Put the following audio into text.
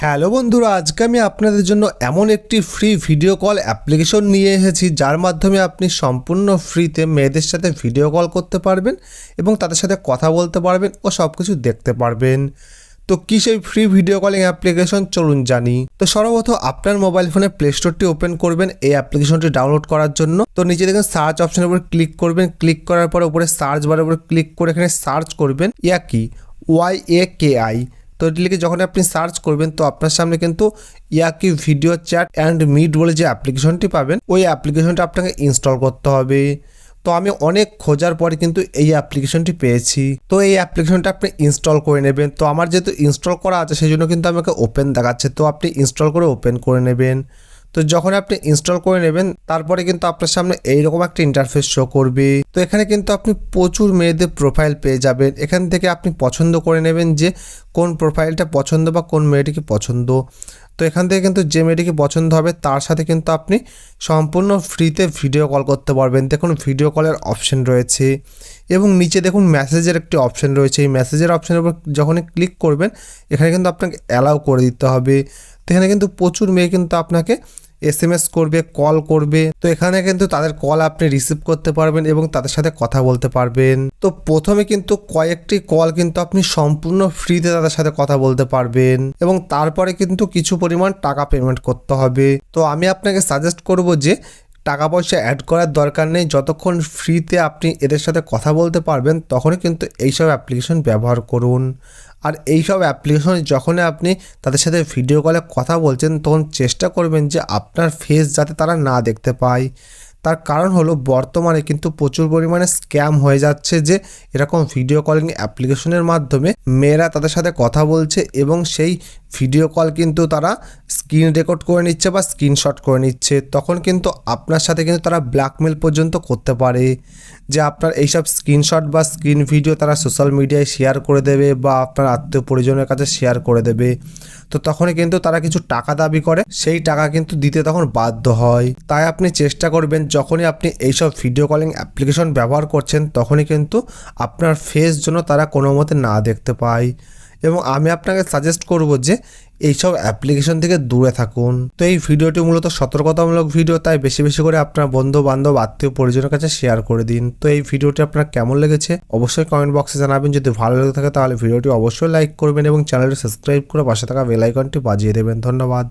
Hello বন্ধুরা, আজকে আমি আপনাদের জন্য এমন একটি ফ্রি ভিডিও কল অ্যাপ্লিকেশন নিয়ে এসেছি যার মাধ্যমে আপনি সম্পূর্ণ ফ্রিতে মেয়েদের সাথে ভিডিও কল করতে পারবেন এবং তাদের সাথে কথা বলতে পারবেন ও সব কিছু দেখতে পারবেন। তো কী সেই ফ্রি ভিডিও কলিং অ্যাপ্লিকেশন, চলুন জানি। তো সর্বপ্রথম আপনার মোবাইল ফোনে প্লে স্টোরটি ওপেন করবেন এই অ্যাপ্লিকেশনটি ডাউনলোড করার জন্য। তো নিচে দেখুন সার্চ অপশনের উপর ক্লিক করবেন, ক্লিক করার পরে উপরে সার্চ বারের উপর ক্লিক করে এখানে সার্চ করবেন ইয়াকি, YAKI। তো এটি লিখে যখন আপনি সার্চ করবেন তো আপনার সামনে কিন্তু ইয়াকি ভিডিও চ্যাট অ্যান্ড মিট বলে যে অ্যাপ্লিকেশনটি পাবেন ওই অ্যাপ্লিকেশনটা আপনাকে ইনস্টল করতে হবে। তো আমি অনেক খোঁজার পরে কিন্তু এই অ্যাপ্লিকেশনটি পেয়েছি। তো এই অ্যাপ্লিকেশনটা আপনি ইনস্টল করে নেবেন। তো আমার যেহেতু ইনস্টল করা আছে সেই জন্য কিন্তু আমাকে ওপেন দেখাচ্ছে, তো আপনি ইনস্টল করে ওপেন করে নেবেন। তো যখন আপনি ইনস্টল করে নেবেন তারপরে কিন্তু আপনার সামনে এইরকম একটা ইন্টারফেস শো করবে। তো এখানে কিন্তু আপনি প্রচুর মেয়েদের প্রোফাইল পেয়ে যাবেন। এখান থেকে আপনি পছন্দ করে নেবেন যে কোন প্রোফাইলটা পছন্দ বা কোন মেয়েটিকে পছন্দ। তো এখান থেকে কিন্তু যে মেয়েটিকে পছন্দ হবে তার সাথে কিন্তু আপনি সম্পূর্ণ ফ্রিতে ভিডিও কল করতে পারবেন। দেখুন ভিডিও কলের অপশন রয়েছে এবং নিচে দেখুন মেসেজের একটি অপশন রয়েছে। এই মেসেজের অপশনের উপর যখনই ক্লিক করবেন এখানে কিন্তু আপনাকে অ্যালাউ করে দিতে হবে। তো এখানে কিন্তু প্রচুর মেয়ে কিন্তু আপনাকে SMS করবে, কল করবে। তো এখানে কিন্তু তাদের কল আপনি রিসিভ করতে পারবেন এবং তাদের সাথে কথা বলতে পারবেন। তো প্রথমে কিন্তু কয়েকটি কল কিন্তু আপনি সম্পূর্ণ ফ্রিতে তাদের সাথে কথা বলতে পারবেন এবং তারপরে কিন্তু কিছু পরিমাণ টাকা পেমেন্ট করতে হবে। তো আমি আপনাকে সাজেস্ট করব যে টাকা পয়সা অ্যাড করার দরকার নেই। যতক্ষণ ফ্রিতে আপনি এদের সাথে কথা বলতে পারবেন তখনই কিন্তু এইসব অ্যাপ্লিকেশন ব্যবহার করুন। আর এইসব অ্যাপ্লিকেশন যখনই আপনি তাদের সাথে ভিডিও কলে কথা বলছেন তখন চেষ্টা করবেন যে আপনার ফেস যাতে তারা না দেখতে পায়। তার কারণ হলো বর্তমানে কিন্তু প্রচুর পরিমাণে স্ক্যাম হয়ে যাচ্ছে যে এরকম ভিডিও কলিং অ্যাপ্লিকেশনের মাধ্যমে মেয়েরা তাদের সাথে কথা বলছে এবং সেই ভিডিও কল কিন্তু তারা স্ক্রিন রেকর্ড করে নিচ্ছে বা স্ক্রিনশট করে নিচ্ছে। তখন কিন্তু আপনার সাথে কিন্তু তারা ব্ল্যাকমেল পর্যন্ত করতে পারে যে আপনার এইসব স্ক্রিনশট বা স্ক্রিন ভিডিও তারা সোশ্যাল মিডিয়ায় শেয়ার করে দেবে বা আপনার আত্মীয় পরিজনের কাছে শেয়ার করে দেবে। তো তখনই কিন্তু তারা কিছু টাকা দাবি করে, সেই টাকা কিন্তু দিতে তখন বাধ্য হয়। তাই আপনি চেষ্টা করবেন যখনই আপনি এইসব ভিডিও কলিং অ্যাপ্লিকেশন ব্যবহার করছেন তখনই কিন্তু আপনার ফেস যেন তারা কোনো মতে না দেখতে পায়। এবং আমি আপনাকে সাজেস্ট করব যে এইসব অ্যাপ্লিকেশন থেকে দূরে থাকুন। তো এই ভিডিওটি মূলত সতর্কতামূলক ভিডিও, তাই বেশি বেশি করে আপনার বন্ধু বান্ধব আত্মীয় পরিজনের কাছে শেয়ার করে দিন। তো এই ভিডিওটি আপনার কেমন লেগেছে অবশ্যই কমেন্ট বক্সে জানাবেন। যদি ভালো লেগে থাকে তাহলে ভিডিওটি অবশ্যই লাইক করবেন এবং চ্যানেলটি সাবস্ক্রাইব করে পাশে থাকা বেল আইকনটি বাজিয়ে দেবেন। ধন্যবাদ।